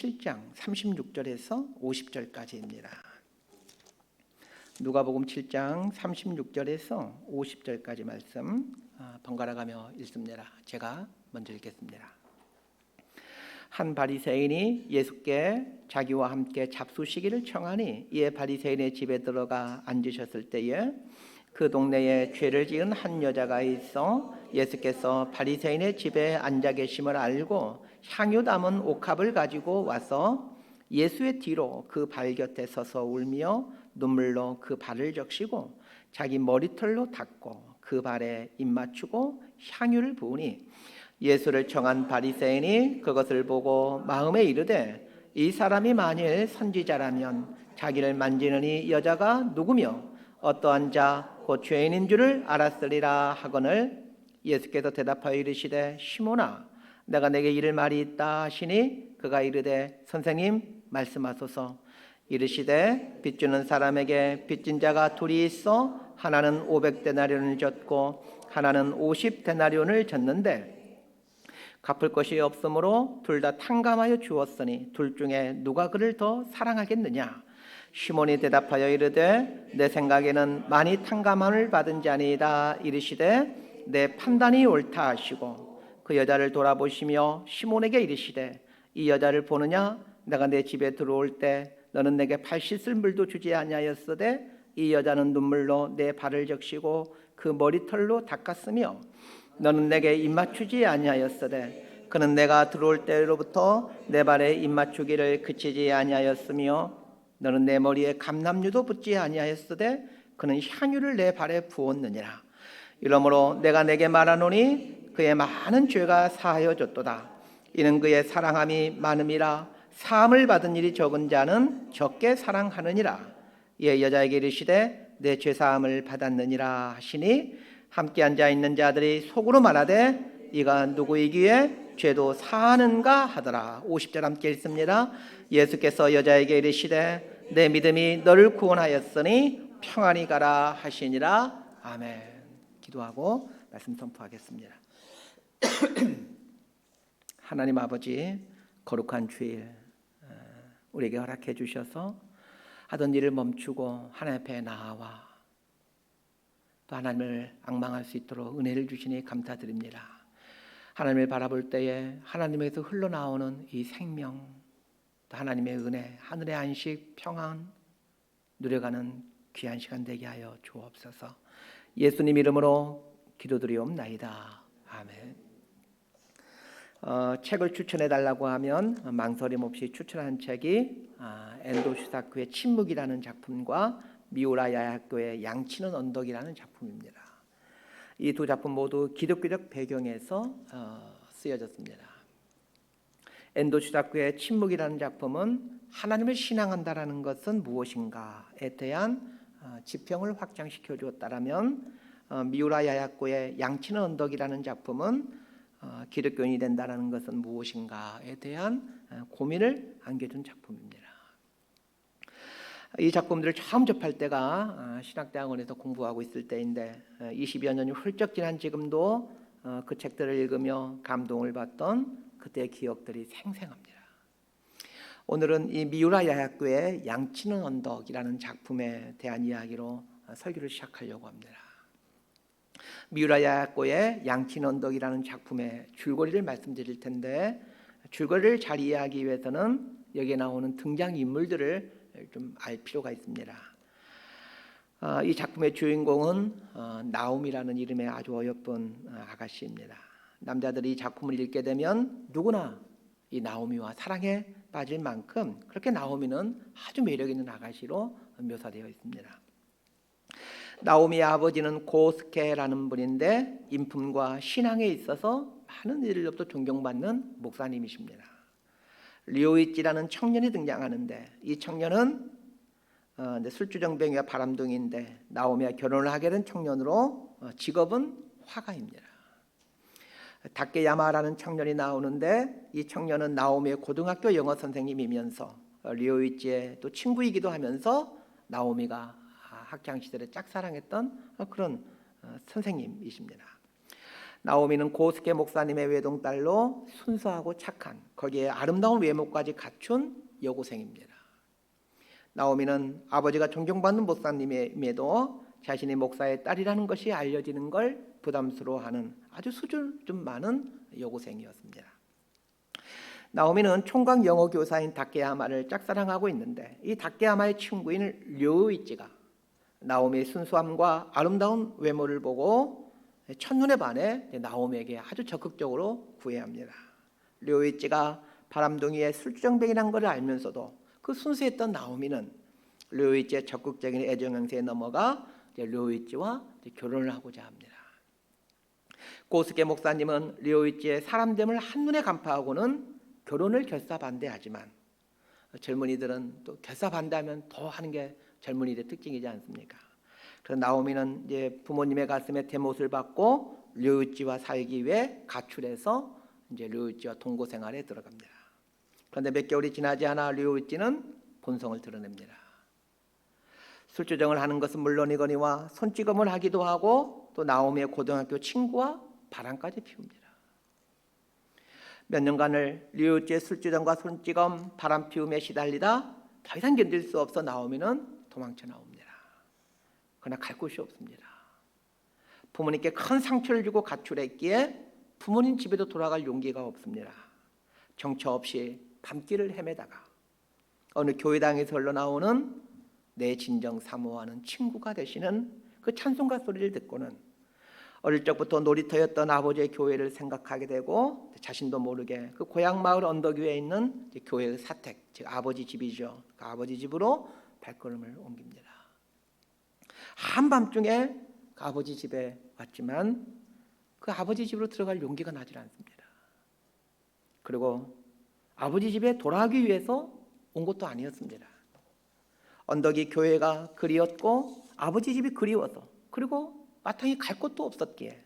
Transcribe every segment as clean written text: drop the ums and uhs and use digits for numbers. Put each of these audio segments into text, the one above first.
7장 36절에서 50절까지입니다. 누가복음 7장 36절에서 50절까지 말씀 번갈아가며 읽습니다. 제가 먼저 읽겠습니다. 한 바리새인이 예수께 자기와 함께 잡수시기를 청하니 이에 바리새인의 집에 들어가 앉으셨을 때에 그 동네에 죄를 지은 한 여자가 있어 예수께서 바리새인의 집에 앉아 계심을 알고 향유 담은 옥합을 가지고 와서 예수의 뒤로 그 발 곁에 서서 울며 눈물로 그 발을 적시고 자기 머리털로 닦고 그 발에 입 맞추고 향유를 부으니 예수를 청한 바리새인이 그것을 보고 마음에 이르되 이 사람이 만일 선지자라면 자기를 만지는 이 여자가 누구며 어떠한 자 곧 죄인인 줄을 알았으리라 하거늘 예수께서 대답하여 이르시되 시몬아 내가 내게 이를 말이 있다 하시니 그가 이르되 선생님 말씀하소서. 이르시되 빚주는 사람에게 빚진 자가 둘이 있어 하나는 500데나리온을 졌고 하나는 50데나리온을 졌는데 갚을 것이 없으므로 둘 다 탕감하여 주었으니 둘 중에 누가 그를 더 사랑하겠느냐. 시몬이 대답하여 이르되 내 생각에는 많이 탕감함을 받은 자니이다. 이르시되 내 판단이 옳다 하시고 그 여자를 돌아보시며 시몬에게 이르시되 이 여자를 보느냐. 내가 내 집에 들어올 때 너는 내게 발 씻을 물도 주지 아니하였으되 이 여자는 눈물로 내 발을 적시고 그 머리털로 닦았으며 너는 내게 입 맞추지 아니하였으되 그는 내가 들어올 때로부터 내 발에 입 맞추기를 그치지 아니하였으며 너는 내 머리에 감람류도 붓지 아니하였으되 그는 향유를 내 발에 부었느니라. 이러므로 내가 내게 말하노니 그의 많은 죄가 사하여졌도다. 이는 그의 사랑함이 많음이라. 사함을 받은 일이 적은 자는 적게 사랑하느니라. 이에 여자에게 이르시되 내 죄사함을 받았느니라 하시니 함께 앉아있는 자들이 속으로 말하되 이가 누구이기에 죄도 사하는가 하더라. 50절 함께 읽습니다. 예수께서 여자에게 이르시되 내 믿음이 너를 구원하였으니 평안히 가라 하시니라. 아멘. 기도하고 말씀 선포하겠습니다. 하나님 아버지 거룩한 주일 우리에게 허락해 주셔서 하던 일을 멈추고 하나님 앞에 나아와 또 하나님을 앙망할 수 있도록 은혜를 주시니 감사드립니다. 하나님을 바라볼 때에 하나님에게서 흘러나오는 이 생명 또 하나님의 은혜 하늘의 안식 평안 누려가는 귀한 시간 되게 하여 주옵소서. 예수님 이름으로 기도드리옵나이다. 아멘. 책을 추천해 달라고 하면 망설임 없이 추천한 책이 엔도 슈사쿠의 침묵이라는 작품과 미우라 야야교의 양치는 언덕이라는 작품입니다. 이 두 작품 모두 기독교적 배경에서 쓰여졌습니다. 엔도 슈사쿠의 침묵이라는 작품은 하나님을 신앙한다라는 것은 무엇인가에 대한 지평을 확장시켜 주었다라면 미우라 야야코의 양치는 언덕이라는 작품은 기독교인이 된다는 것은 무엇인가에 대한 고민을 안겨준 작품입니다. 이 작품들을 처음 접할 때가 신학대학원에서 공부하고 있을 때인데 20여 년이 훌쩍 지난 지금도 그 책들을 읽으며 감동을 받던 그때의 기억들이 생생합니다. 오늘은 이 미우라 야야코의 양치는 언덕이라는 작품에 대한 이야기로 설교를 시작하려고 합니다. 미우라 야야코의 양치는 언덕이라는 작품의 줄거리를 말씀드릴 텐데 줄거리를 잘 이해하기 위해서는 여기에 나오는 등장인물들을 좀 알 필요가 있습니다. 이 작품의 주인공은 나옴이라는 이름의 아주 어여쁜 아가씨입니다. 남자들이 이 작품을 읽게 되면 누구나 이 나오미와 사랑에 빠질 만큼 그렇게 나오미는 아주 매력 있는 아가씨로 묘사되어 있습니다. 나오미의 아버지는 고스케라는 분인데 인품과 신앙에 있어서 많은 이들로부터 존경받는 목사님이십니다. 류이찌라는 청년이 등장하는데 이 청년은 술주정뱅이와 바람둥이인데 나오미와 결혼을 하게 된 청년으로 직업은 화가입니다. 다케야마라는 청년이 나오는데 이 청년은 나오미의 고등학교 영어 선생님이면서 류이찌의 또 친구이기도 하면서 나오미가 학창 시절에 짝사랑했던 그런 선생님이십니다. 나오미는 고스게 목사님의 외동딸로 순수하고 착한, 거기에 아름다운 외모까지 갖춘 여고생입니다. 나오미는 아버지가 존경받는 목사님임에도 자신이 목사의 딸이라는 것이 알려지는 걸 부담스러워하는 아주 수준 좀 많은 여고생이었습니다. 나오미는 총각 영어 교사인 다케아마를 짝사랑하고 있는데, 이 다케아마의 친구인 료이찌가 나오미의 순수함과 아름다운 외모를 보고 첫눈에 반해 나오미에게 아주 적극적으로 구애합니다. 료이찌가 바람둥이의 술주정뱅이란 것을 알면서도 그 순수했던 나오미는 료이찌의 적극적인 애정 행세에 넘어가 료이찌와 결혼을 하고자 합니다. 고스게 목사님은 료이찌의 사람됨을 한눈에 간파하고는 결혼을 결사반대하지만, 젊은이들은 또 결사반대하면 더 하는 게 젊은이들의 특징이지 않습니까? 그래서 나오미는 이제 부모님의 가슴에 대못을 받고 료이찌와 살기 위해 가출해서 이제 료이찌와 동거 생활에 들어갑니다. 그런데 몇 개월이 지나지 않아 료이찌는 본성을 드러냅니다. 술주정을 하는 것은 물론이거니와 손찌검을 하기도 하고, 또 나오미의 고등학교 친구와 바람까지 피웁니다. 몇 년간을 료이찌의 술주정과 손찌검, 바람 피움에 시달리다 더 이상 견딜 수 없어 나오미는 도망쳐 나옵니다. 그러나 갈 곳이 없습니다. 부모님께 큰 상처를 주고 가출했기에 부모님 집에도 돌아갈 용기가 없습니다. 정처 없이 밤길을 헤매다가 어느 교회당에서 흘러나오는 내 진정 사모하는 친구가 되시는 그 찬송가 소리를 듣고는 어릴 적부터 놀이터였던 아버지의 교회를 생각하게 되고, 자신도 모르게 그 고향 마을 언덕 위에 있는 교회의 사택, 즉 아버지 집이죠. 그 아버지 집으로 발걸음을 옮깁니다. 한밤중에 그 아버지 집에 왔지만 그 아버지 집으로 들어갈 용기가 나질 않습니다. 그리고 아버지 집에 돌아가기 위해서 온 것도 아니었습니다. 언덕이 교회가 그리웠고 아버지 집이 그리워서, 그리고 마땅히 갈 곳도 없었기에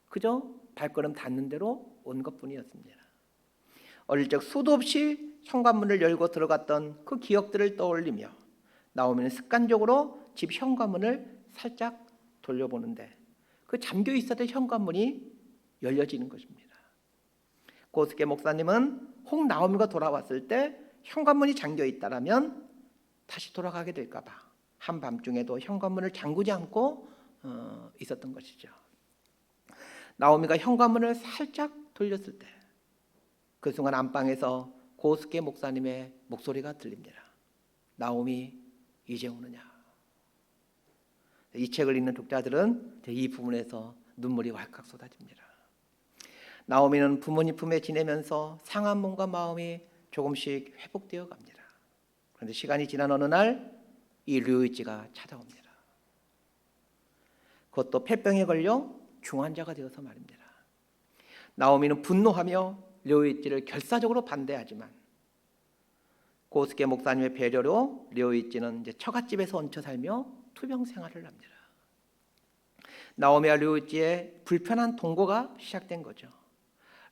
그저 발걸음 닿는 대로 온 것뿐이었습니다. 어릴 적 수도 없이 현관문을 열고 들어갔던 그 기억들을 떠올리며 나오미는 습관적으로 집 현관문을 살짝 돌려보는데 그 잠겨 있었던 현관문이 열려지는 것입니다. 고스게 목사님은 혹 나오미가 돌아왔을 때 현관문이 잠겨 있다라면 다시 돌아가게 될까 봐 한밤중에도 현관문을 잠그지 않고 있었던 것이죠. 나오미가 현관문을 살짝 돌렸을 때 그 순간 안방에서 고스게 목사님의 목소리가 들립니다. 나오미, 이제 오느냐? 이 책을 읽는 독자들은 이 부분에서 눈물이 왈칵 쏟아집니다. 나오미는 부모님 품에 지내면서 상한 몸과 마음이 조금씩 회복되어 갑니다. 그런데 시간이 지난 어느 날 이 료이찌가 찾아옵니다. 그것도 폐병에 걸려 중환자가 되어서 말입니다. 나오미는 분노하며 료이찌를 결사적으로 반대하지만 고스게 목사님의 배려로 료이찌는 이제 처갓집에서 얹혀 살며 투병 생활을 합니다. 나오미와 료이찌의 불편한 동거가 시작된 거죠.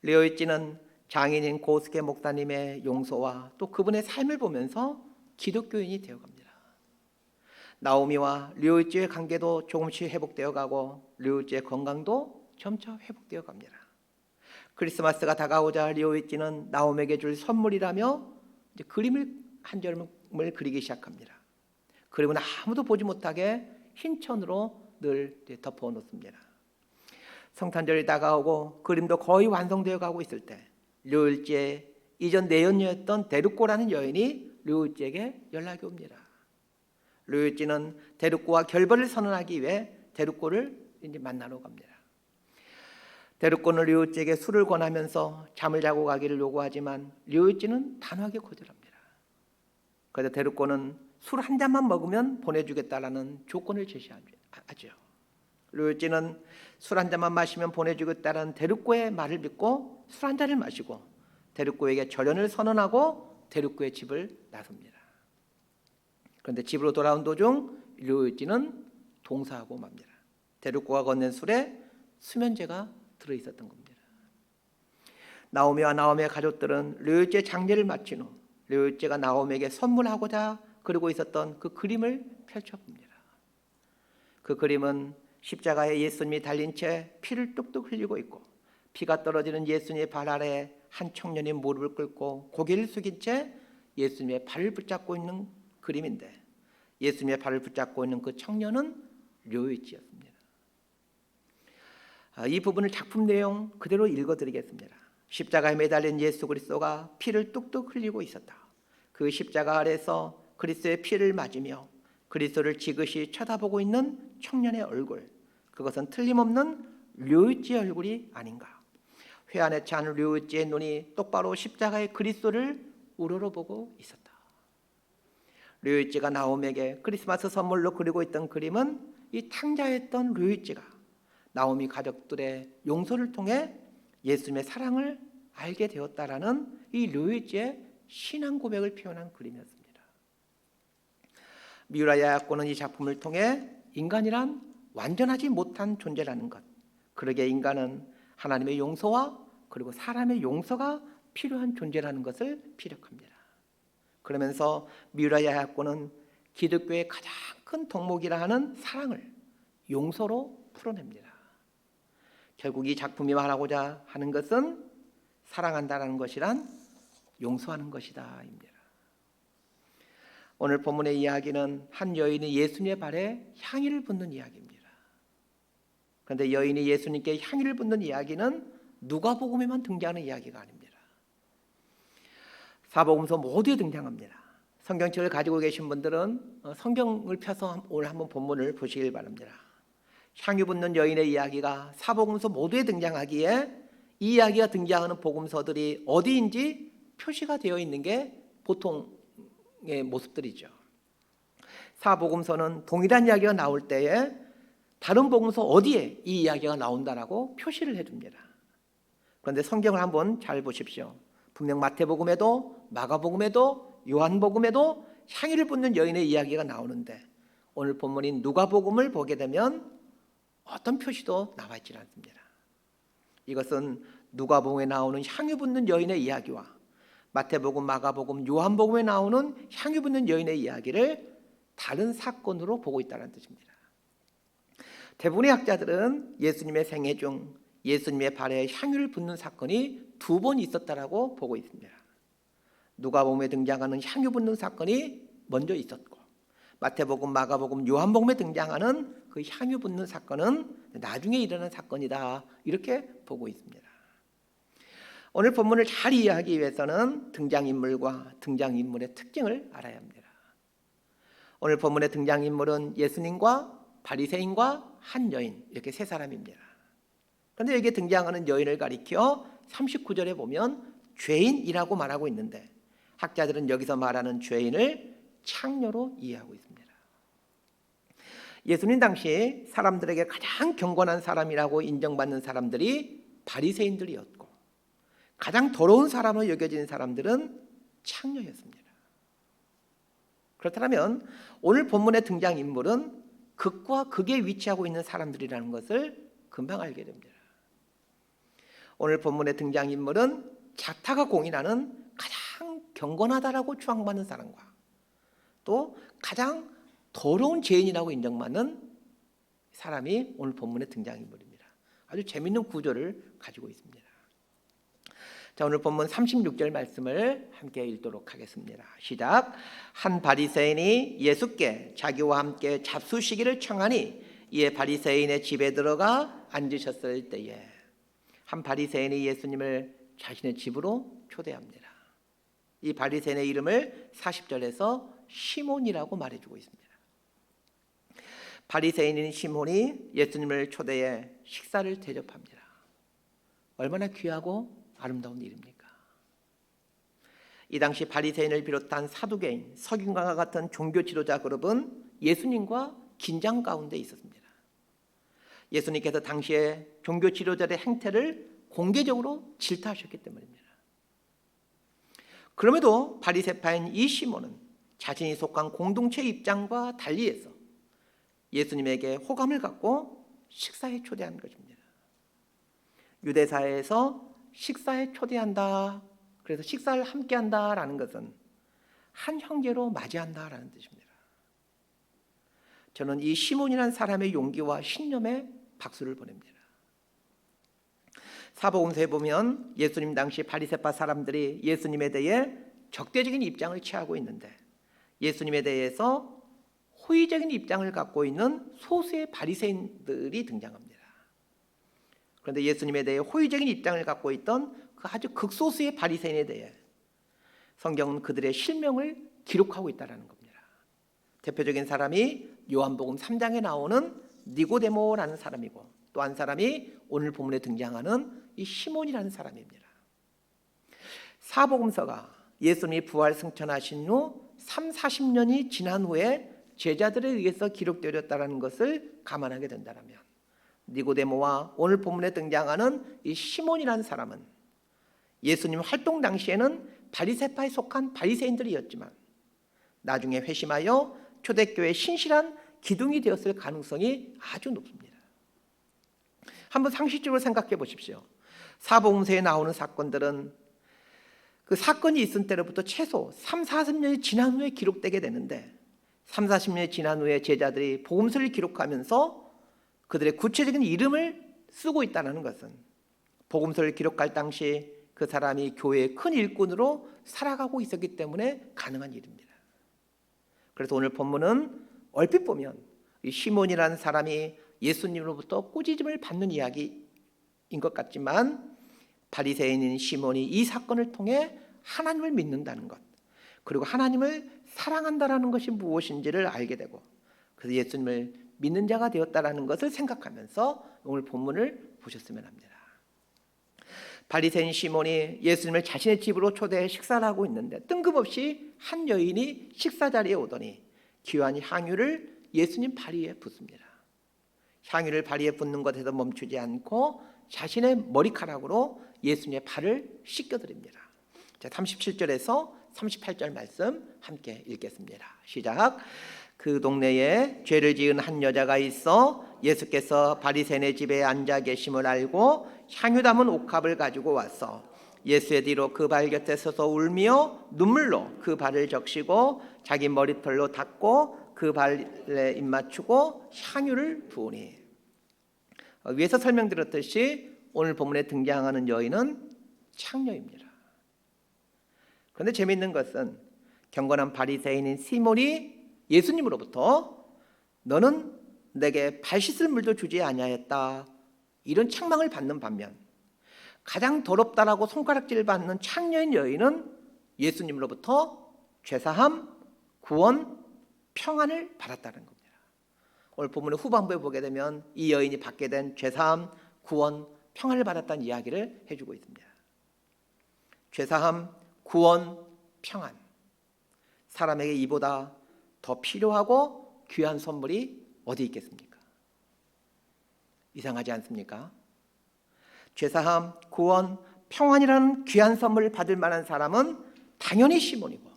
료이찌는 장인인 고스게 목사님의 용서와 또 그분의 삶을 보면서 기독교인이 되어갑니다. 나오미와 료이찌의 관계도 조금씩 회복되어 가고 료이찌의 건강도 점차 회복되어 갑니다. 크리스마스가 다가오자 료이찌는 나오미에게 줄 선물이라며 이제 그림을 한 점을 그리기 시작합니다. 그림은 아무도 보지 못하게 흰 천으로 늘 덮어 놓습니다. 성탄절이 다가오고 그림도 거의 완성되어 가고 있을 때 료이찌의 이전 내연녀였던 데르꼬라는 여인이 료이찌에게 연락이 옵니다. 료이찌는 데르꼬와 결별을 선언하기 위해 데르꼬를 이제 만나러 갑니다. 데르꼬는 료이찌에게 술을 권하면서 잠을 자고 가기를 요구하지만 료이찌는 단호하게 거절합니다. 그래서 데르꼬는 술 한 잔만 먹으면 보내주겠다라는 조건을 제시하죠. 료이찌는 술 한 잔만 마시면 보내주겠다는 데르꼬의 말을 믿고 술 한 잔을 마시고 데르꼬에게 절연을 선언하고 데르꼬의 집을 나섭니다. 그런데 집으로 돌아온 도중 료이찌는 동사하고 맙니다. 데르꼬가 건넨 술에 수면제가 들어있었던 겁니다. 나오미와 나오미의 가족들은 료이찌의 장례를 마친 후 료이찌가 나오미에게 선물하고자 그리고 있었던 그 그림을 펼쳐봅니다. 그 그림은 십자가에 예수님이 달린 채 피를 뚝뚝 흘리고 있고, 피가 떨어지는 예수님의 발 아래 한 청년이 무릎을 꿇고 고개를 숙인 채 예수님의 발을 붙잡고 있는 그림인데, 예수님의 발을 붙잡고 있는 그 청년은 료이지였습니다. 이 부분을 작품 내용 그대로 읽어드리겠습니다. 십자가에 매달린 예수 그리스도가 피를 뚝뚝 흘리고 있었다. 그 십자가 아래서 그리스도의 피를 맞으며 그리스도를 지그시 쳐다보고 있는 청년의 얼굴, 그것은 틀림없는 료이지의 얼굴이 아닌가. 회한에 찬 료이지의 눈이 똑바로 십자가의 그리스도를 우러러보고 있었다. 료이지가 나옴에게 크리스마스 선물로 그리고 있던 그림은 이 탕자였던 료이지가 나오미 가족들의 용서를 통해 예수님의 사랑을 알게 되었다라는 이 료이지의 신앙 고백을 표현한 그림이었습니다. 미우라 야야코는 이 작품을 통해 인간이란 완전하지 못한 존재라는 것, 그러게 인간은 하나님의 용서와 그리고 사람의 용서가 필요한 존재라는 것을 피력합니다. 그러면서 미우라 야야코는 기독교의 가장 큰 덕목이라 하는 사랑을 용서로 풀어냅니다. 결국 이 작품이 말하고자 하는 것은 사랑한다는 것이란 용서하는 것이다 입니다. 오늘 본문의 이야기는 한 여인이 예수님의 발에 향유를 붓는 이야기입니다. 그런데 여인이 예수님께 향유를 붓는 이야기는 누가복음에만 등장하는 이야기가 아닙니다. 사복음서 모두에 등장합니다. 성경책을 가지고 계신 분들은 성경을 펴서 오늘 한번 본문을 보시길 바랍니다. 향유 붓는 여인의 이야기가 사복음서 모두에 등장하기에 이 이야기가 등장하는 복음서들이 어디인지 표시가 되어 있는 게 보통의 모습들이죠. 사복음서는 동일한 이야기가 나올 때에 다른 복음서 어디에 이 이야기가 나온다라고 표시를 해줍니다. 그런데 성경을 한번 잘 보십시오. 분명 마태복음에도 마가복음에도 요한복음에도 향유를 붓는 여인의 이야기가 나오는데, 오늘 본문인 누가복음을 보게 되면 어떤 표시도 나와 있지 않습니다. 이것은 누가복음에 나오는 향유 붓는 여인의 이야기와 마태복음, 마가복음, 요한복음에 나오는 향유 붓는 여인의 이야기를 다른 사건으로 보고 있다는 뜻입니다. 대부분의 학자들은 예수님의 생애 중 예수님의 발에 향유를 붓는 사건이 2번 있었다라고 보고 있습니다. 누가복음에 등장하는 향유 붓는 사건이 먼저 있었고, 마태복음, 마가복음, 요한복음에 등장하는 그 향유 붓는 사건은 나중에 일어난 사건이다, 이렇게 보고 있습니다. 오늘 본문을 잘 이해하기 위해서는 등장인물과 등장인물의 특징을 알아야 합니다. 오늘 본문의 등장인물은 예수님과 바리새인과 한 여인, 이렇게 3사람입니다. 그런데 여기에 등장하는 여인을 가리켜 39절에 보면 죄인이라고 말하고 있는데, 학자들은 여기서 말하는 죄인을 창녀로 이해하고 있습니다. 예수님 당시 사람들에게 가장 경건한 사람이라고 인정받는 사람들이 바리새인들이었고, 가장 더러운 사람으로 여겨지는 사람들은 창녀였습니다. 그렇다면 오늘 본문의 등장인물은 극과 극에 위치하고 있는 사람들이라는 것을 금방 알게 됩니다. 오늘 본문의 등장인물은 자타가 공인하는 가장 경건하다라고 추앙받는 사람과 또 가장 더러운 죄인이라고 인정받는 사람이 오늘 본문의 등장인물입니다. 아주 재미있는 구조를 가지고 있습니다. 자, 오늘 본문 36절 말씀을 함께 읽도록 하겠습니다. 시작. 한 바리새인이 예수께 자기와 함께 잡수시기를 청하니 이에 바리새인의 집에 들어가 앉으셨을 때에, 한 바리새인이 예수님을 자신의 집으로 초대합니다. 이 바리새인의 이름을 40절에서 시몬이라고 말해주고 있습니다. 바리새인인 시몬이 예수님을 초대해 식사를 대접합니다. 얼마나 귀하고 아름다운 일입니까? 이 당시 바리새인을 비롯한 사두개인, 서기관과 같은 종교 지도자 그룹은 예수님과 긴장 가운데 있었습니다. 예수님께서 당시에 종교 지도자들의 행태를 공개적으로 질타하셨기 때문입니다. 그럼에도 바리새파인 이 시몬은 자신이 속한 공동체 입장과 달리해서 예수님에게 호감을 갖고 식사에 초대한 것입니다. 유대사회에서 식사에 초대한다, 그래서 식사를 함께 한다라는 것은 한 형제로 맞이한다라는 뜻입니다. 저는 이 시몬이라는 사람의 용기와 신념에 박수를 보냅니다. 사복음서에 보면 예수님 당시 바리새파 사람들이 예수님에 대해 적대적인 입장을 취하고 있는데 예수님에 대해서 호의적인 입장을 갖고 있는 소수의 바리새인들이 등장합니다. 그런데 예수님에 대해 호의적인 입장을 갖고 있던 그 아주 극소수의 바리새인에 대해 성경은 그들의 실명을 기록하고 있다는 겁니다. 대표적인 사람이 요한복음 3장에 나오는 니고데모라는 사람이고 또 한 사람이 오늘 본문에 등장하는 이 시몬이라는 사람입니다. 사복음서가 예수님이 부활 승천하신 후 30-40년이 지난 후에 제자들에 의해서 기록되었다는 것을 감안하게 된다면 니고데모와 오늘 본문에 등장하는 이 시몬이라는 사람은 예수님 활동 당시에는 바리새파에 속한 바리새인들이었지만 나중에 회심하여 초대교회의 신실한 기둥이 되었을 가능성이 아주 높습니다. 한번 상식적으로 생각해 보십시오. 사복음서에 나오는 사건들은 그 사건이 있은 때로부터 최소 30-40년이 지난 후에 기록되게 되는데 30-40년이 지난 후에 제자들이 복음서를 기록하면서 그들의 구체적인 이름을 쓰고 있다는 것은 복음서를 기록할 당시 그 사람이 교회의 큰 일꾼으로 살아가고 있었기 때문에 가능한 일입니다. 그래서 오늘 본문은 얼핏 보면 이 시몬이라는 사람이 예수님으로부터 꾸짖음을 받는 이야기인 것 같지만 바리새인인 시몬이 이 사건을 통해 하나님을 믿는다는 것 그리고 하나님을 사랑한다는 것이 무엇인지를 알게 되고 그래서 예수님을 믿는 자가 되었다는 것을 생각하면서 오늘 본문을 보셨으면 합니다. 바리새인 시몬이 예수님을 자신의 집으로 초대해 식사를 하고 있는데 뜬금없이 한 여인이 식사 자리에 오더니 귀한 향유를 예수님 발위에 붓습니다. 향유를 발위에 붓는 것에서 멈추지 않고 자신의 머리카락으로 예수님의 발을 씻겨드립니다. 자, 37절에서 38절 말씀 함께 읽겠습니다. 시작. 그 동네에 죄를 지은 한 여자가 있어 예수께서 바리새인의 집에 앉아 계심을 알고 향유 담은 옥합을 가지고 와서 예수의 뒤로 그 발 곁에 서서 울며 눈물로 그 발을 적시고 자기 머리털로 닦고 그 발에 입맞추고 향유를 부으니 위에서 설명드렸듯이 오늘 본문에 등장하는 여인은 창녀입니다. 그런데 재미있는 것은 경건한 바리새인인 시몬이 예수님으로부터 너는 내게 발 씻을 물도 주지 아니하였다 이런 책망을 받는 반면 가장 더럽다라고 손가락질을 받는 창녀인 여인은 예수님으로부터 죄사함, 구원, 평안을 받았다는 겁니다. 오늘 본문의 후반부에 보게 되면 이 여인이 받게 된 죄사함, 구원, 평안을 받았다는 이야기를 해주고 있습니다. 죄사함, 구원, 평안. 사람에게 이보다 더 필요하고 귀한 선물이 어디 있겠습니까? 이상하지 않습니까? 죄사함, 구원, 평안이라는 귀한 선물을 받을 만한 사람은 당연히 시몬이고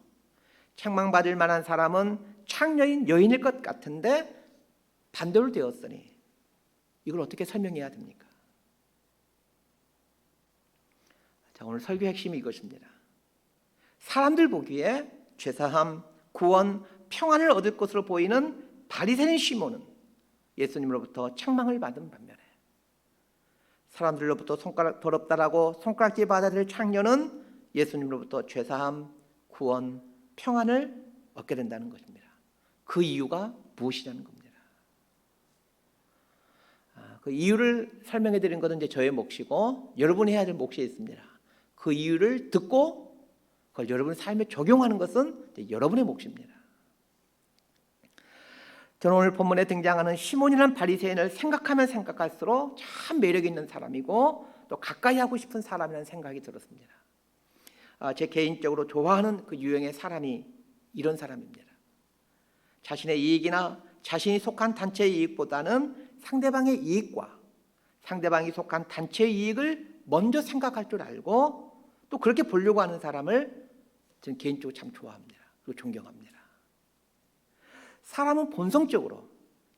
책망받을 만한 사람은 창녀인 여인일 것 같은데 반대로 되었으니 이걸 어떻게 설명해야 됩니까? 자, 오늘 설교의 핵심이 이것입니다. 사람들 보기에 죄사함, 구원, 평안을 얻을 것으로 보이는 바리새인 시몬은 예수님으로부터 책망을 받은 반면에 사람들로부터 더럽다라고 손가락질 받아들일 창녀는 예수님으로부터 죄사함, 구원, 평안을 얻게 된다는 것입니다. 그 이유가 무엇이냐는 겁니다. 그 이유를 설명해 드린 것은 이제 저의 몫이고 여러분이 해야 될 몫이 있습니다. 그 이유를 듣고 그걸 여러분의 삶에 적용하는 것은 이제 여러분의 몫입니다. 저는 오늘 본문에 등장하는 시몬이라는 바리새인을 생각하면 생각할수록 참 매력 있는 사람이고 또 가까이 하고 싶은 사람이라는 생각이 들었습니다. 제 개인적으로 좋아하는 그 유형의 사람이 이런 사람입니다. 자신의 이익이나 자신이 속한 단체의 이익보다는 상대방의 이익과 상대방이 속한 단체의 이익을 먼저 생각할 줄 알고 또 그렇게 보려고 하는 사람을 저는 개인적으로 참 좋아합니다. 그리고 존경합니다. 사람은 본성적으로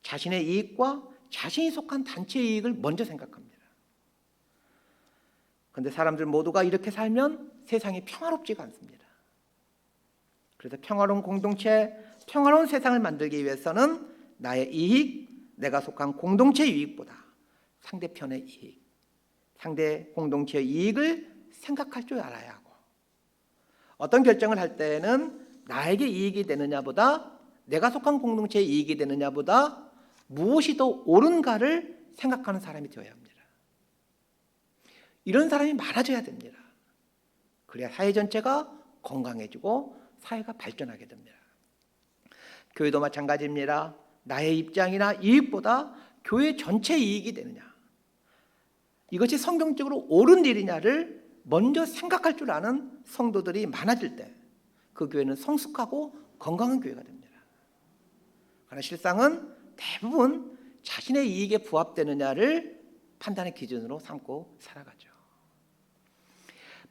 자신의 이익과 자신이 속한 단체의 이익을 먼저 생각합니다. 그런데 사람들 모두가 이렇게 살면 세상이 평화롭지가 않습니다. 그래서 평화로운 공동체, 평화로운 세상을 만들기 위해서는 나의 이익, 내가 속한 공동체 이익보다 상대편의 이익, 상대 공동체의 이익을 생각할 줄 알아야 하고, 어떤 결정을 할 때는 나에게 이익이 되느냐보다 내가 속한 공동체의 이익이 되느냐보다 무엇이 더 옳은가를 생각하는 사람이 되어야 합니다. 이런 사람이 많아져야 됩니다. 그래야 사회 전체가 건강해지고 사회가 발전하게 됩니다. 교회도 마찬가지입니다. 나의 입장이나 이익보다 교회 전체 이익이 되느냐, 이것이 성경적으로 옳은 일이냐를 먼저 생각할 줄 아는 성도들이 많아질 때 그 교회는 성숙하고 건강한 교회가 됩니다. 그러나 실상은 대부분 자신의 이익에 부합되느냐를 판단의 기준으로 삼고 살아가죠.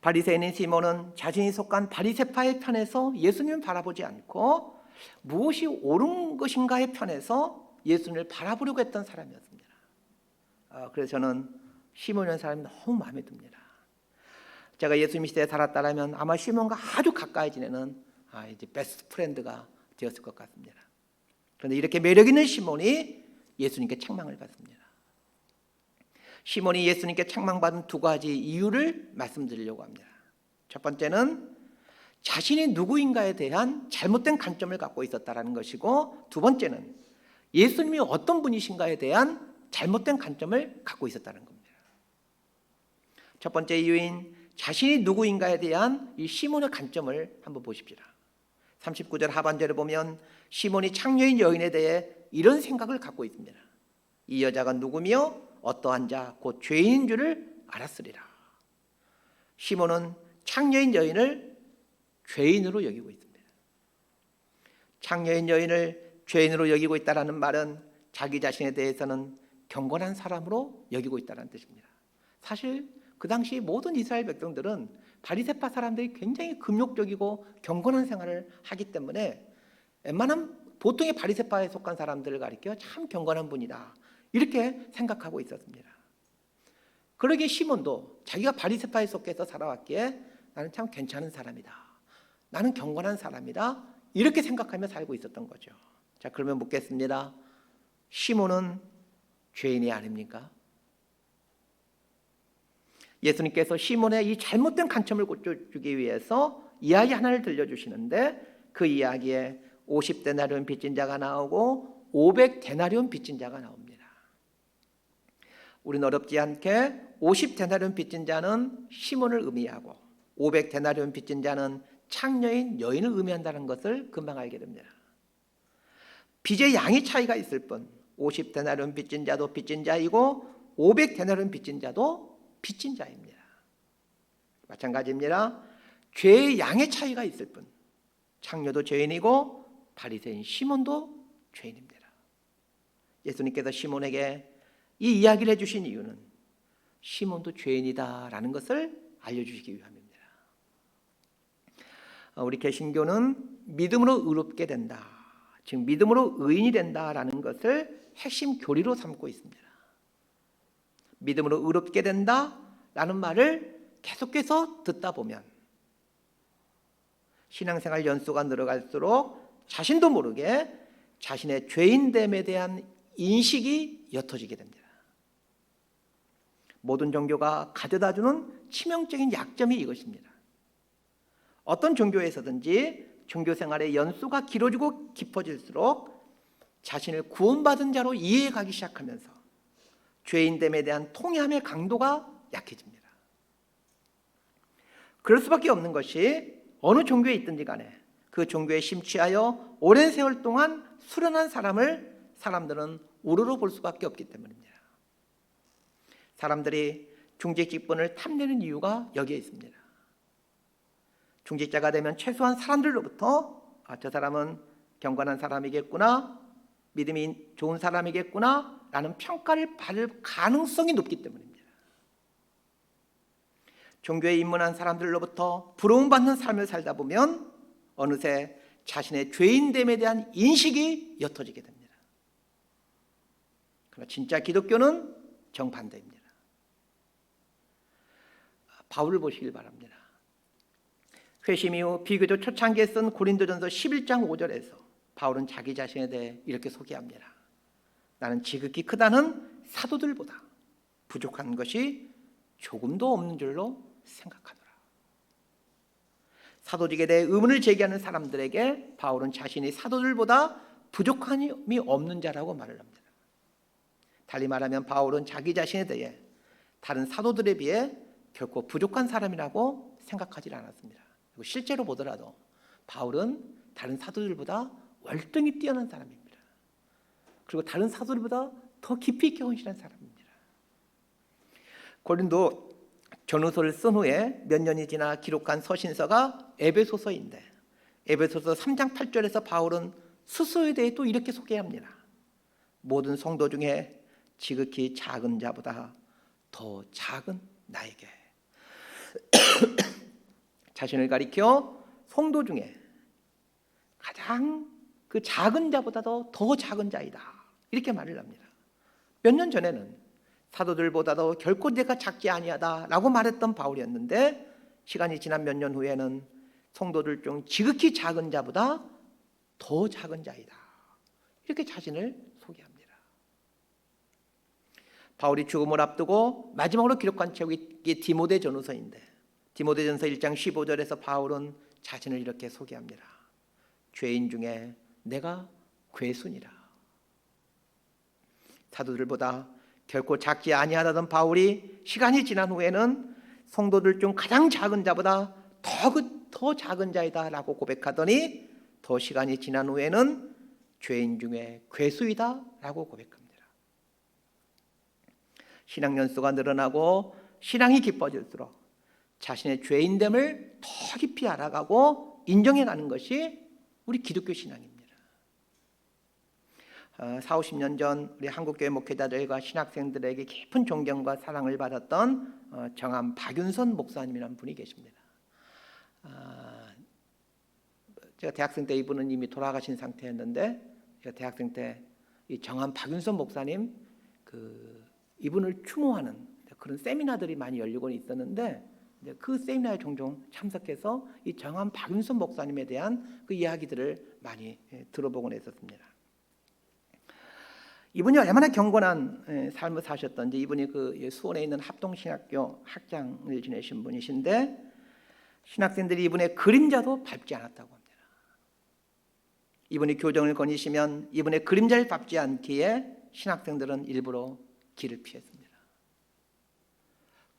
바리새인인 시몬은 자신이 속한 바리새파의 편에서 예수님을 바라보지 않고 무엇이 옳은 것인가의 편에서 예수님을 바라보려고 했던 사람이었습니다. 그래서 저는 시몬이라는 사람이 너무 마음에 듭니다. 제가 예수님 시대에 살았다면 아마 시몬과 아주 가까이 지내는 이제 베스트 프렌드가 되었을 것 같습니다. 그런데 이렇게 매력 있는 시몬이 예수님께 책망을 받습니다. 시몬이 예수님께 책망받은 두 가지 이유를 말씀드리려고 합니다. 첫 번째는 자신이 누구인가에 대한 잘못된 관점을 갖고 있었다는 것이고, 두 번째는 예수님이 어떤 분이신가에 대한 잘못된 관점을 갖고 있었다는 겁니다. 첫 번째 이유인 자신이 누구인가에 대한 이 시몬의 관점을 한번 보십시오. 39절 하반절에 보면 시몬이 창녀인 여인에 대해 이런 생각을 갖고 있습니다. 이 여자가 누구며 어떠한 자 곧 죄인인 줄을 알았으리라. 시몬은 창녀인 여인을 죄인으로 여기고 있습니다. 창녀인 여인을 죄인으로 여기고 있다는 말은 자기 자신에 대해서는 경건한 사람으로 여기고 있다는 뜻입니다. 사실 그 당시 모든 이스라엘 백성들은 바리새파 사람들이 굉장히 금욕적이고 경건한 생활을 하기 때문에 웬만한 보통의 바리새파에 속한 사람들을 가리켜 참 경건한 분이다, 이렇게 생각하고 있었습니다. 그러기에 시몬도 자기가 바리새파에 속해서 살아왔기에 나는 참 괜찮은 사람이다, 나는 경건한 사람이다, 이렇게 생각하며 살고 있었던 거죠. 자, 그러면 묻겠습니다. 시몬은 죄인이 아닙니까? 예수님께서 시몬의 이 잘못된 관점을 고쳐주기 위해서 이야기 하나를 들려주시는데, 그 이야기에 50데나리온 빚진 자가 나오고 500데나리온 빚진 자가 나옵니다. 우리는 어렵지 않게 50데나리온 빚진 자는 시몬을 의미하고 500데나리온 빚진 자는 창녀인 여인을 의미한다는 것을 금방 알게 됩니다. 빚의 양의 차이가 있을 뿐 50데나리온 빚진 자도 빚진 자이고 500데나리온 빚진 자도 빚진 자입니다. 마찬가지입니다. 죄의 양의 차이가 있을 뿐 창녀도 죄인이고 바리새인 시몬도 죄인입니다. 예수님께서 시몬에게 이 이야기를 해주신 이유는 시몬도 죄인이다라는 것을 알려주시기 위함입니다. 우리 개신교는 믿음으로 의롭게 된다, 즉 믿음으로 의인이 된다라는 것을 핵심 교리로 삼고 있습니다. 믿음으로 의롭게 된다라는 말을 계속해서 듣다 보면 신앙생활 연수가 늘어갈수록 자신도 모르게 자신의 죄인됨에 대한 인식이 옅어지게 됩니다. 모든 종교가 가져다주는 치명적인 약점이 이것입니다. 어떤 종교에서든지 종교생활의 연수가 길어지고 깊어질수록 자신을 구원받은 자로 이해해가기 시작하면서 죄인됨에 대한 통회함의 강도가 약해집니다. 그럴 수밖에 없는 것이 어느 종교에 있든지 간에 그 종교에 심취하여 오랜 세월 동안 수련한 사람들은 우러러 볼 수밖에 없기 때문입니다. 사람들이 중직 직분을 탐내는 이유가 여기에 있습니다. 중직자가 되면 최소한 사람들로부터 저 사람은 경건한 사람이겠구나, 믿음이 좋은 사람이겠구나 라는 평가를 받을 가능성이 높기 때문입니다. 종교에 입문한 사람들로부터 부러움받는 삶을 살다 보면 어느새 자신의 죄인됨에 대한 인식이 옅어지게 됩니다. 그러나 진짜 기독교는 정반대입니다. 바울을 보시길 바랍니다. 회심 이후 비교적 초창기에 쓴 고린도전서 11장 5절에서 바울은 자기 자신에 대해 이렇게 소개합니다. 나는 지극히 크다는 사도들보다 부족한 것이 조금도 없는 줄로 생각하노라. 사도직에 대해 의문을 제기하는 사람들에게 바울은 자신이 사도들보다 부족함이 없는 자라고 말을 합니다. 달리 말하면 바울은 자기 자신에 대해 다른 사도들에 비해 결코 부족한 사람이라고 생각하지 않았습니다. 그리고 실제로 보더라도 바울은 다른 사도들보다 월등히 뛰어난 사람입니다. 그리고 다른 사도들보다 더 깊이 있게 헌신한 사람입니다. 고린도 전후서를 쓴 후에 몇 년이 지나 기록한 서신서가 에베소서인데, 에베소서 3장 8절에서 바울은 스스로에 대해 또 이렇게 소개합니다. 모든 성도 중에 지극히 작은 자보다 더 작은 나에게 자신을 가리켜 성도 중에 가장 그 작은 자보다도 더 작은 자이다, 이렇게 말을 합니다. 몇 년 전에는 사도들보다도 결코 내가 작지 아니하다라고 말했던 바울이었는데, 시간이 지난 몇 년 후에는 성도들 중 지극히 작은 자보다 더 작은 자이다, 이렇게 자신을 소개합니다. 바울이 죽음을 앞두고 마지막으로 기록한 책이 디모데전서인데, 디모데전서 1장 15절에서 바울은 자신을 이렇게 소개합니다. 죄인 중에 내가 괴순이라. 사도들보다 결코 작지 아니하다던 바울이 시간이 지난 후에는 성도들 중 가장 작은 자보다 더 작은 자이다라고 고백하더니, 더 시간이 지난 후에는 죄인 중에 괴수이다라고 고백합니다. 신앙 연수가 늘어나고 신앙이 깊어질수록 자신의 죄인됨을 더 깊이 알아가고 인정해가는 것이 우리 기독교 신앙입니다. 40-50년 전 우리 한국교회 목회자들과 신학생들에게 깊은 존경과 사랑을 받았던 정암 박윤선 목사님이라는 분이 계십니다. 제가 대학생 때 이분은 이미 돌아가신 상태였는데, 제가 대학생 때 이 정암 박윤선 목사님 이분을 추모하는 그런 세미나들이 많이 열리고 있었는데, 그 세미나에 종종 참석해서 이 정암 박윤선 목사님에 대한 그 이야기들을 많이 들어보곤 했었습니다. 이분이 얼마나 경건한 삶을 사셨던지, 이분이 그 수원에 있는 합동신학교 학장을 지내신 분이신데, 신학생들이 이분의 그림자도 밟지 않았다고 합니다. 이분이 교정을 거니시면 이분의 그림자를 밟지 않기에 신학생들은 일부러 길을 피했습니다.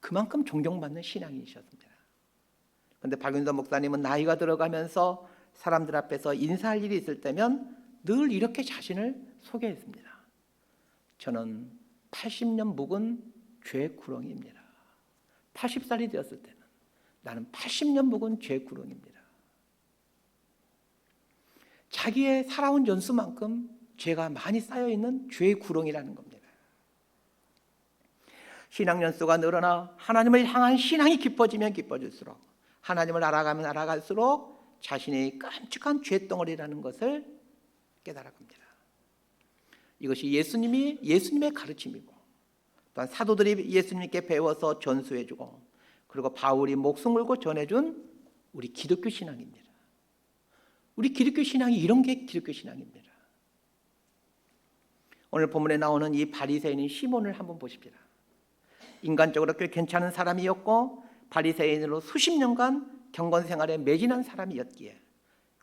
그만큼 존경받는 신앙인이셨습니다. 그런데 박윤선 목사님은 나이가 들어가면서 사람들 앞에서 인사할 일이 있을 때면 늘 이렇게 자신을 소개했습니다. 저는 80년 묵은 죄구렁이입니다. 80살이 되었을 때는 나는 80년 묵은 죄구렁입니다. 자기의 살아온 연수만큼 죄가 많이 쌓여있는 죄구렁이라는 겁니다. 신앙 연수가 늘어나 하나님을 향한 신앙이 깊어지면 깊어질수록, 하나님을 알아가면 알아갈수록 자신이 끔찍한 죄덩어리라는 것을 깨달아갑니다. 이것이 예수님의 가르침이고, 또한 사도들이 예수님께 배워서 전수해주고, 그리고 바울이 목숨 걸고 전해준 우리 기독교 신앙입니다. 우리 기독교 신앙이 이런 게 기독교 신앙입니다. 오늘 본문에 나오는 이 바리새인인 시몬을 한번 보십시다. 인간적으로 꽤 괜찮은 사람이었고, 바리새인으로 수십 년간 경건 생활에 매진한 사람이었기에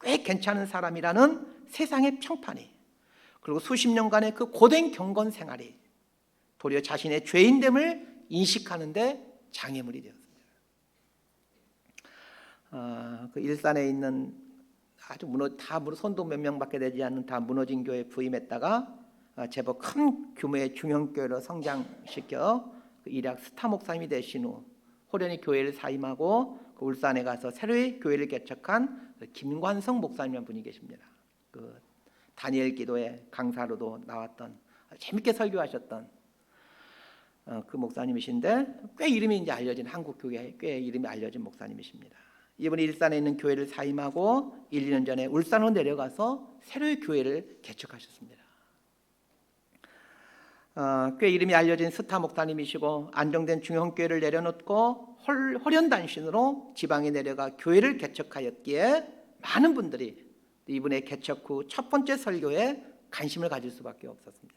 꽤 괜찮은 사람이라는 세상의 평판이, 그리고 수십 년간의 그 고된 경건 생활이 도리어 자신의 죄인됨을 인식하는데 장애물이 되었습니다. 그 일산에 있는 아주 선도 몇 명밖에 되지 않는 다 무너진 교회에 부임했다가 제법 큰 규모의 중형교회로 성장시켜 그 일약 스타 목사님이 되신 후 호련히 교회를 사임하고 그 울산에 가서 새로이 교회를 개척한 김관성 목사님이라는 분이 계십니다. 그 다니엘 기도의 강사로도 나왔던, 재밌게 설교하셨던 그 목사님이신데, 꽤 이름이 이제 알려진, 한국 교회에 꽤 이름이 알려진 목사님이십니다. 이분이 일산에 있는 교회를 사임하고 1-2년 전에 울산으로 내려가서 새로이 교회를 개척하셨습니다. 꽤 이름이 알려진 스타 목사님이시고, 안정된 중형교회를 내려놓고 호련단신으로 지방에 내려가 교회를 개척하였기에 많은 분들이 이분의 개척 후 첫 번째 설교에 관심을 가질 수밖에 없었습니다.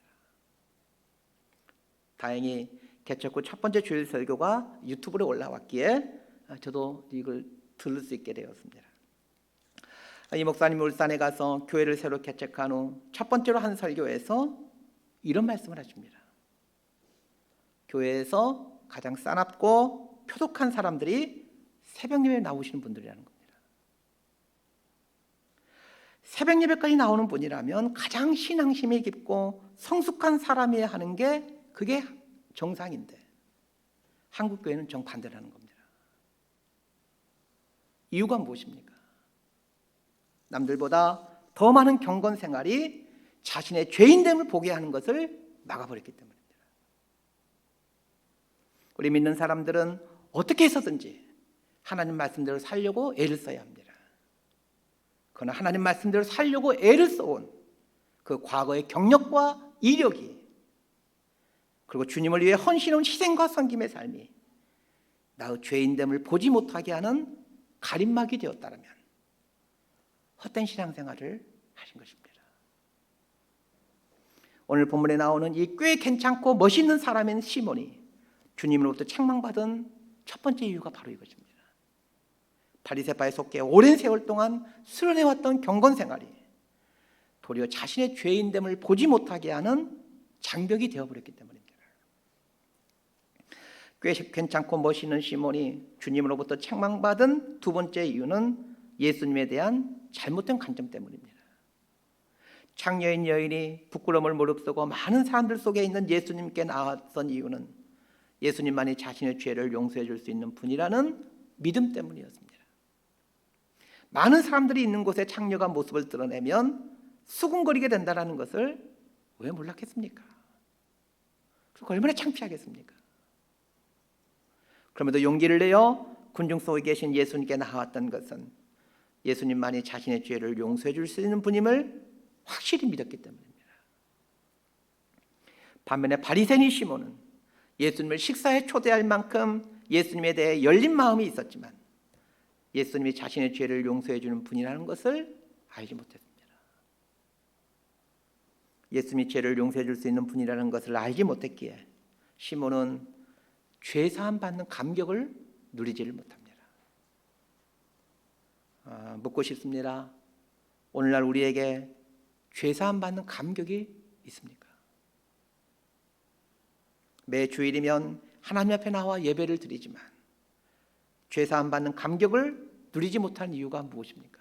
다행히 개척 후 첫 번째 주일 설교가 유튜브에 올라왔기에 저도 이걸 들을 수 있게 되었습니다. 이 목사님이 울산에 가서 교회를 새로 개척한 후 첫 번째로 한 설교에서 이런 말씀을 하십니다. 교회에서 가장 싸납고 표독한 사람들이 새벽 예배에 나오시는 분들이라는 겁니다. 새벽 예배까지 나오는 분이라면 가장 신앙심이 깊고 성숙한 사람이어야 하는 게 그게 정상인데 한국 교회는 정반대라는 겁니다. 이유가 무엇입니까? 남들보다 더 많은 경건 생활이 자신의 죄인됨을 보게 하는 것을 막아버렸기 때문입니다. 우리 믿는 사람들은 어떻게 해서든지 하나님 말씀대로 살려고 애를 써야 합니다. 그러나 하나님 말씀대로 살려고 애를 써온 그 과거의 경력과 이력이, 그리고 주님을 위해 헌신한 희생과 섬김의 삶이 나의 죄인됨을 보지 못하게 하는 가림막이 되었다면 헛된 신앙생활을 하신 것입니다. 오늘 본문에 나오는 이 꽤 괜찮고 멋있는 사람인 시몬이 주님으로부터 책망받은 첫 번째 이유가 바로 이것입니다. 바리새파에 속해 오랜 세월 동안 수련해왔던 경건생활이 도리어 자신의 죄인됨을 보지 못하게 하는 장벽이 되어버렸기 때문입니다. 꽤 괜찮고 멋있는 시몬이 주님으로부터 책망받은 두 번째 이유는 예수님에 대한 잘못된 관점 때문입니다. 창녀인 여인이 부끄러움을 무릅쓰고 많은 사람들 속에 있는 예수님께 나왔던 이유는 예수님만이 자신의 죄를 용서해 줄 수 있는 분이라는 믿음 때문이었습니다. 많은 사람들이 있는 곳에 창녀가 모습을 드러내면 수군거리게 된다는 것을 왜 몰랐겠습니까? 그거 얼마나 창피하겠습니까? 그럼에도 용기를 내어 군중 속에 계신 예수님께 나왔던 것은 예수님만이 자신의 죄를 용서해 줄 수 있는 분임을 확실히 믿었기 때문입니다. 반면에 바리새인 시몬은 예수님을 식사에 초대할 만큼 예수님에 대해 열린 마음이 있었지만 예수님이 자신의 죄를 용서해 주는 분이라는 것을 알지 못했습니다. 예수님이 죄를 용서해 줄 수 있는 분이라는 것을 알지 못했기에 시몬은 죄사함 받는 감격을 누리지를 못합니다. 묻고 싶습니다. 오늘날 우리에게 죄사함 받는 감격이 있습니까? 매 주일이면 하나님 앞에 나와 예배를 드리지만 죄사함 받는 감격을 누리지 못하는 이유가 무엇입니까?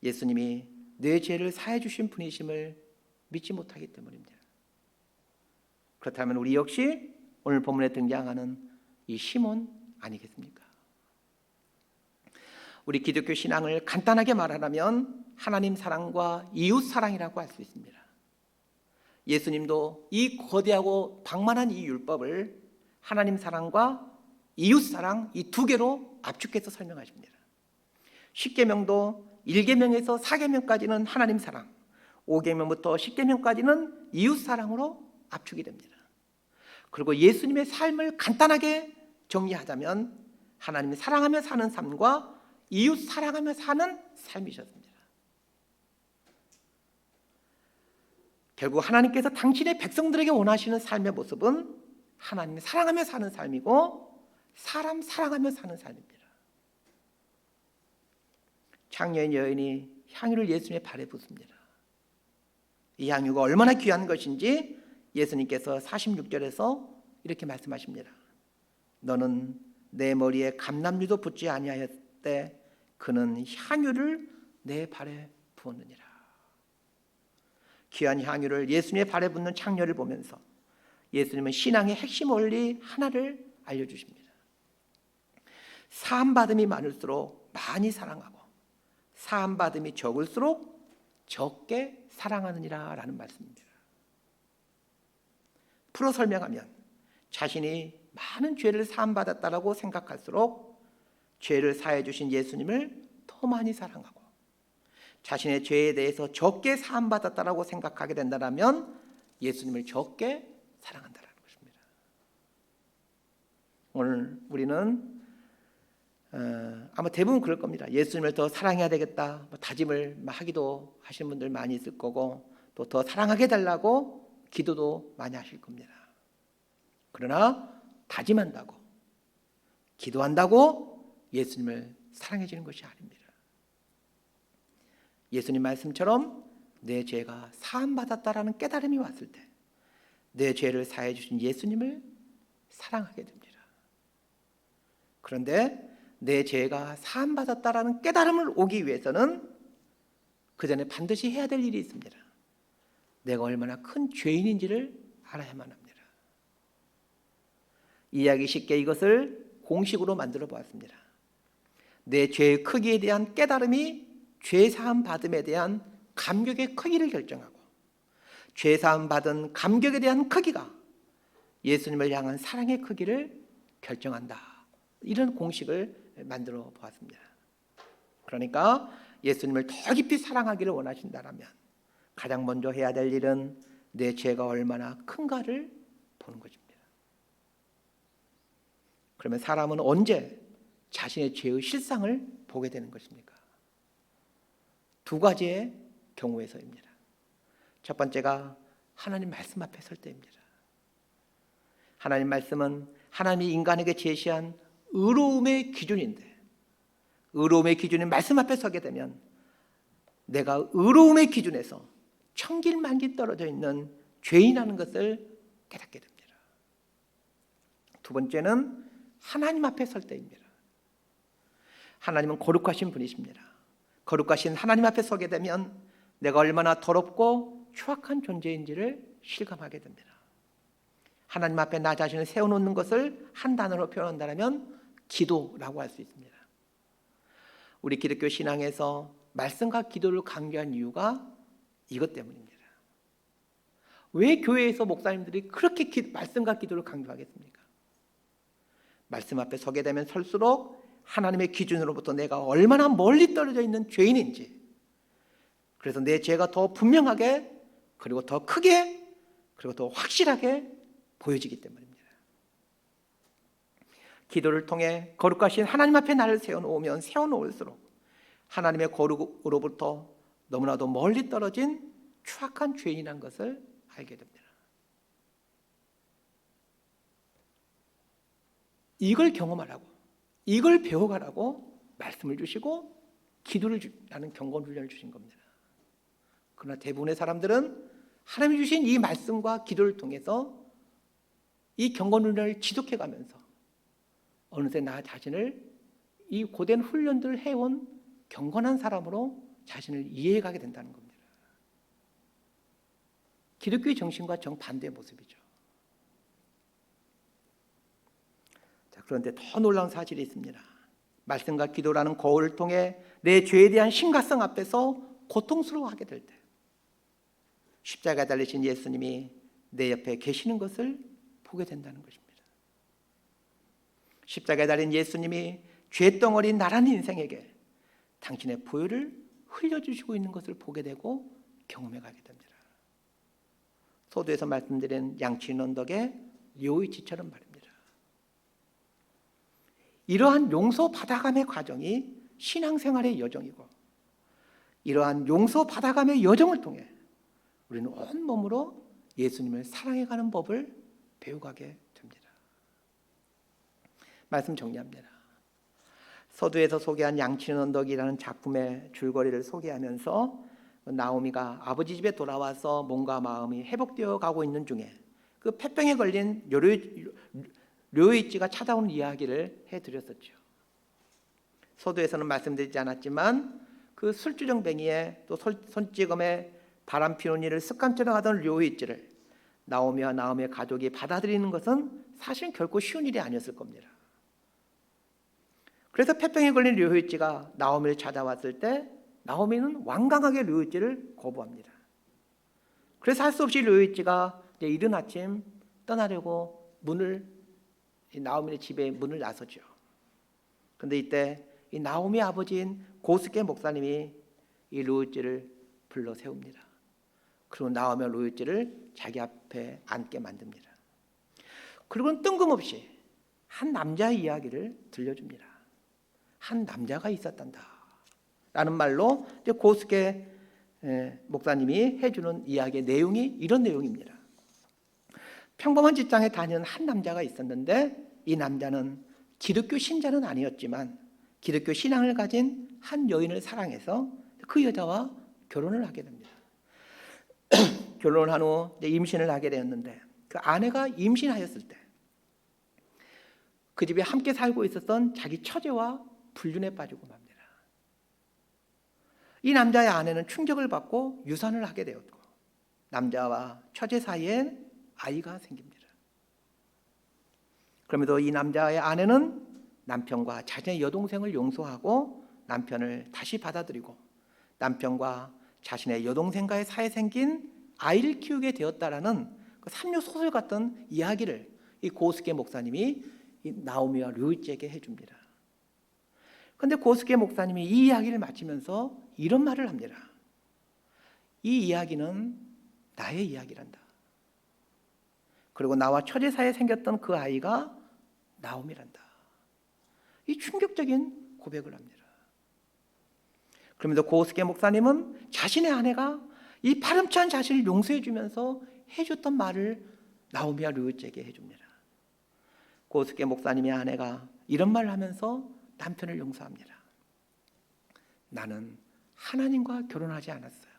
예수님이 내 죄를 사해 주신 분이심을 믿지 못하기 때문입니다. 그렇다면 우리 역시 오늘 본문에 등장하는 이 시몬 아니겠습니까? 우리 기독교 신앙을 간단하게 말하자면 하나님 사랑과 이웃 사랑이라고 할 수 있습니다. 예수님도 이 거대하고 방만한 이 율법을 하나님 사랑과 이웃 사랑 이 두 개로 압축해서 설명하십니다. 10계명도 1계명에서 4계명까지는 하나님 사랑, 5계명부터 10계명까지는 이웃 사랑으로 압축이 됩니다. 그리고 예수님의 삶을 간단하게 정리하자면 하나님을 사랑하며 사는 삶과 이웃 사랑하며 사는 삶이셨습니다. 결국 하나님께서 당신의 백성들에게 원하시는 삶의 모습은 하나님을 사랑하며 사는 삶이고 사람 사랑하며 사는 삶입니다. 창녀인 여인이 향유를 예수님의 발에 붓습니다. 이 향유가 얼마나 귀한 것인지 예수님께서 46절에서 이렇게 말씀하십니다. 너는 내 머리에 감람유도 붓지 아니하였대 그는 향유를 내 발에 부었느니라. 귀한 향유를 예수님의 발에 붓는 창녀를 보면서 예수님은 신앙의 핵심 원리 하나를 알려주십니다. 사함받음이 많을수록 많이 사랑하고 사함받음이 적을수록 적게 사랑하느니라 라는 말씀입니다. 풀어 설명하면 자신이 많은 죄를 사함받았다라고 생각할수록 죄를 사해 주신 예수님을 더 많이 사랑하고 자신의 죄에 대해서 적게 사함받았다라고 생각하게 된다면 예수님을 적게 사랑한다는 것입니다. 오늘 우리는 아마 대부분 그럴 겁니다. 예수님을 더 사랑해야 되겠다 다짐을 하기도 하시는 분들 많이 있을 거고 또 더 사랑하게 달라고 기도도 많이 하실 겁니다. 그러나 다짐한다고, 기도한다고 예수님을 사랑해지는 것이 아닙니다. 예수님 말씀처럼 내 죄가 사함받았다라는 깨달음이 왔을 때 내 죄를 사해 주신 예수님을 사랑하게 됩니다. 그런데 내 죄가 사함받았다라는 깨달음을 오기 위해서는 그 전에 반드시 해야 될 일이 있습니다. 내가 얼마나 큰 죄인인지를 알아야만 합니다. 이해하기 쉽게 이것을 공식으로 만들어 보았습니다. 내 죄의 크기에 대한 깨달음이 죄사함 받음에 대한 감격의 크기를 결정하고, 죄사함 받은 감격에 대한 크기가 예수님을 향한 사랑의 크기를 결정한다. 이런 공식을 만들어 보았습니다. 그러니까 예수님을 더 깊이 사랑하기를 원하신다면 가장 먼저 해야 될 일은 내 죄가 얼마나 큰가를 보는 것입니다. 그러면 사람은 언제 자신의 죄의 실상을 보게 되는 것입니까? 두 가지의 경우에서입니다. 첫 번째가 하나님 말씀 앞에 설 때입니다. 하나님 말씀은 하나님이 인간에게 제시한 의로움의 기준인데, 의로움의 기준인 말씀 앞에 서게 되면 내가 의로움의 기준에서 천길만길 떨어져 있는 죄인이라는 것을 깨닫게 됩니다. 두 번째는 하나님 앞에 설 때입니다. 하나님은 거룩하신 분이십니다. 거룩하신 하나님 앞에 서게 되면 내가 얼마나 더럽고 추악한 존재인지를 실감하게 됩니다. 하나님 앞에 나 자신을 세워놓는 것을 한 단어로 표현한다면 기도라고 할 수 있습니다. 우리 기독교 신앙에서 말씀과 기도를 강조한 이유가 이것 때문입니다. 왜 교회에서 목사님들이 그렇게 말씀과 기도를 강조하겠습니까? 말씀 앞에 서게 되면 설수록 하나님의 기준으로부터 내가 얼마나 멀리 떨어져 있는 죄인인지, 그래서 내 죄가 더 분명하게, 그리고 더 크게, 그리고 더 확실하게 보여지기 때문입니다. 기도를 통해 거룩하신 하나님 앞에 나를 세워놓으면 세워놓을수록 하나님의 거룩으로부터 너무나도 멀리 떨어진 추악한 죄인이라는 것을 알게 됩니다. 이걸 경험하라고, 이걸 배워가라고 말씀을 주시고 기도를 라는 경건 훈련을 주신 겁니다. 그러나 대부분의 사람들은 하나님이 주신 이 말씀과 기도를 통해서 이 경건 훈련을 지속해가면서 어느새 나 자신을 이 고된 훈련들을 해온 경건한 사람으로 자신을 이해해가게 된다는 겁니다. 기독교의 정신과 정반대의 모습이죠. 자, 그런데 더 놀라운 사실이 있습니다. 말씀과 기도라는 거울을 통해 내 죄에 대한 심각성 앞에서 고통스러워하게 될 때 십자가에 달리신 예수님이 내 옆에 계시는 것을 보게 된다는 것입니다. 십자가에 달린 예수님이 죄덩어리 나란 인생에게 당신의 보혈을 흘려주시고 있는 것을 보게 되고 경험해가게 됩니다. 소두에서 말씀드린 양치는 언덕의 료이치처럼 말입니다. 이러한 용서받아감의 과정이 신앙생활의 여정이고, 이러한 용서받아감의 여정을 통해 우리는 온몸으로 예수님을 사랑해가는 법을 배워가게 됩니다. 말씀 정리합니다. 서두에서 소개한 양치는 언덕이라는 작품의 줄거리를 소개하면서 나오미가 아버지 집에 돌아와서 몸과 마음이 회복되어 가고 있는 중에 그 폐병에 걸린 료이치가 찾아오는 이야기를 해드렸었죠. 서두에서는 말씀드리지 않았지만 그 술주정뱅이에 또 손찌검에 바람 피우는 일을 습관처럼 하던 료이치를 나오미와 나오미의 가족이 받아들이는 것은 사실 결코 쉬운 일이 아니었을 겁니다. 그래서 폐병에 걸린 료이치가 나오미를 찾아왔을 때 나오미는 완강하게 료이치를 거부합니다. 그래서 할 수 없이 료이치가 이른 아침 떠나려고 나오미의 집에 문을 나서죠. 그런데 이때 이 나오미 아버지인 고스케 목사님이 이 료이치를 불러 세웁니다. 그리고 나오미 료이치를 자기 앞에 앉게 만듭니다. 그리고는 뜬금없이 한 남자의 이야기를 들려줍니다. 한 남자가 있었단다 라는 말로 고스케 목사님이 해주는 이야기의 내용이 이런 내용입니다. 평범한 직장에 다니는 한 남자가 있었는데 이 남자는 기독교 신자는 아니었지만 기독교 신앙을 가진 한 여인을 사랑해서 그 여자와 결혼을 하게 됩니다. 결혼한 후 임신을 하게 되었는데 그 아내가 임신하였을 때 그 집에 함께 살고 있었던 자기 처제와 불륜에 빠지고 맙니다. 이 남자의 아내는 충격을 받고 유산을 하게 되었고 남자와 처제 사이에 아이가 생깁니다. 그럼에도 이 남자의 아내는 남편과 자신의 여동생을 용서하고 남편을 다시 받아들이고 남편과 자신의 여동생과의 사이에 생긴 아이를 키우게 되었다라는 그 삼류 소설 같은 이야기를 이 고스게 목사님이 이 나오미와 르우치에게 해줍니다. 그런데 고스게 목사님이 이 이야기를 마치면서 이런 말을 합니다. 이 이야기는 나의 이야기란다. 그리고 나와 처제 사이에 생겼던 그 아이가 나오미란다. 이 충격적인 고백을 합니다. 그러면서 고스게 목사님은 자신의 아내가 이 파렴치한 자신을 용서해 주면서 해줬던 말을 나오미와 르우치에게 해줍니다. 고스게 목사님의 아내가 이런 말을 하면서 남편을 용서합니다. 나는 하나님과 결혼하지 않았어요.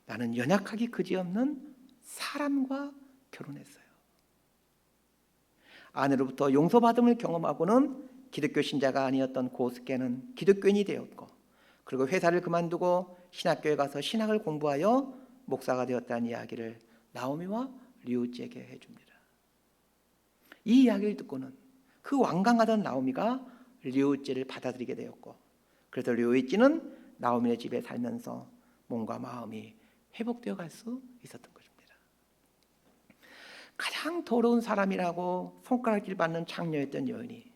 나는 연약하기 그지없는 사람과 결혼했어요. 아내로부터 용서받음을 경험하고는 기독교 신자가 아니었던 고스게는 기독교인이 되었고 그리고 회사를 그만두고 신학교에 가서 신학을 공부하여 목사가 되었다는 이야기를 나오미와 르우치에게 해줍니다. 이 이야기를 듣고는 그 완강하던 나오미가 르우치를 받아들이게 되었고 그래서 르우치는 나오미의 집에 살면서 몸과 마음이 회복되어 갈 수 있었던 것입니다. 가장 더러운 사람이라고 손가락질 받는 창녀였던 여인이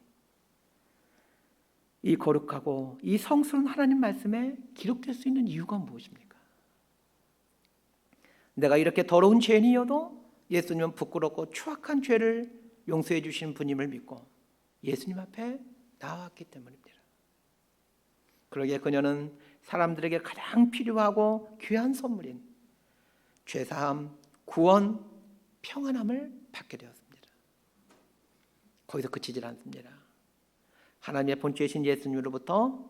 이 거룩하고 이 성스러운 하나님 말씀에 기록될 수 있는 이유가 무엇입니까? 내가 이렇게 더러운 죄인이어도 예수님은 부끄럽고 추악한 죄를 용서해 주시는 분임을 믿고 예수님 앞에 나왔기 때문입니다. 그러기에 그녀는 사람들에게 가장 필요하고 귀한 선물인 죄사함, 구원, 평안함을 받게 되었습니다. 거기서 그치질 않습니다. 하나님의 본체이신 예수님으로부터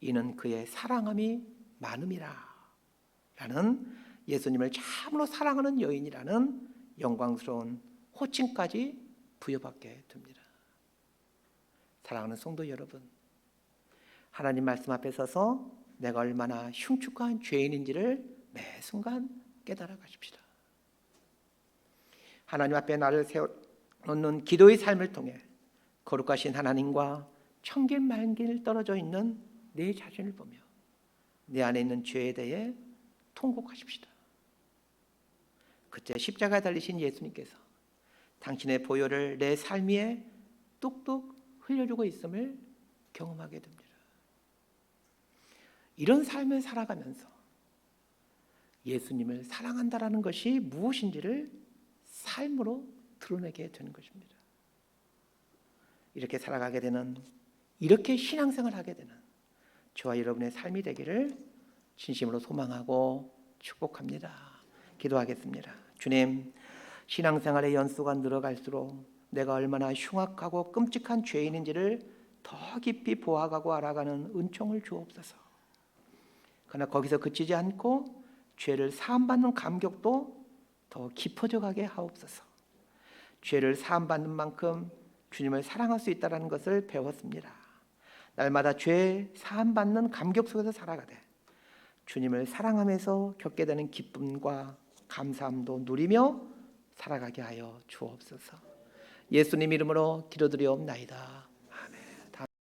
이는 그의 사랑함이 많음이라 라는 예수님을 참으로 사랑하는 여인이라는 영광스러운 호칭까지 부여받게 됩니다. 사랑하는 성도 여러분, 하나님 말씀 앞에 서서 내가 얼마나 흉측한 죄인인지를 매 순간 깨달아 가십시다. 하나님 앞에 나를 세워놓는 기도의 삶을 통해 거룩하신 하나님과 천길 만길 떨어져 있는 내 자신을 보며 내 안에 있는 죄에 대해 통곡하십시다. 그때 십자가에 달리신 예수님께서 당신의 보혈을 내 삶 위에 뚝뚝 흘려주고 있음을 경험하게 됩니다. 이런 삶을 살아가면서 예수님을 사랑한다라는 것이 무엇인지를 삶으로 드러내게 되는 것입니다. 이렇게 살아가게 되는, 이렇게 신앙생활을 하게 되는 저와 여러분의 삶이 되기를 진심으로 소망하고 축복합니다. 기도하겠습니다. 주님, 신앙생활의 연수가 늘어갈수록 내가 얼마나 흉악하고 끔찍한 죄인인지를 더 깊이 보아가고 알아가는 은총을 주옵소서. 그러나 거기서 그치지 않고 죄를 사함받는 감격도 더 깊어져 가게 하옵소서. 죄를 사함받는 만큼 주님을 사랑할 수 있다는 것을 배웠습니다. 날마다 죄 사함받는 감격 속에서 살아가되 주님을 사랑하면서 겪게 되는 기쁨과 감사함도 누리며 살아가게 하여 주옵소서. 예수님 이름으로 기도드리옵나이다.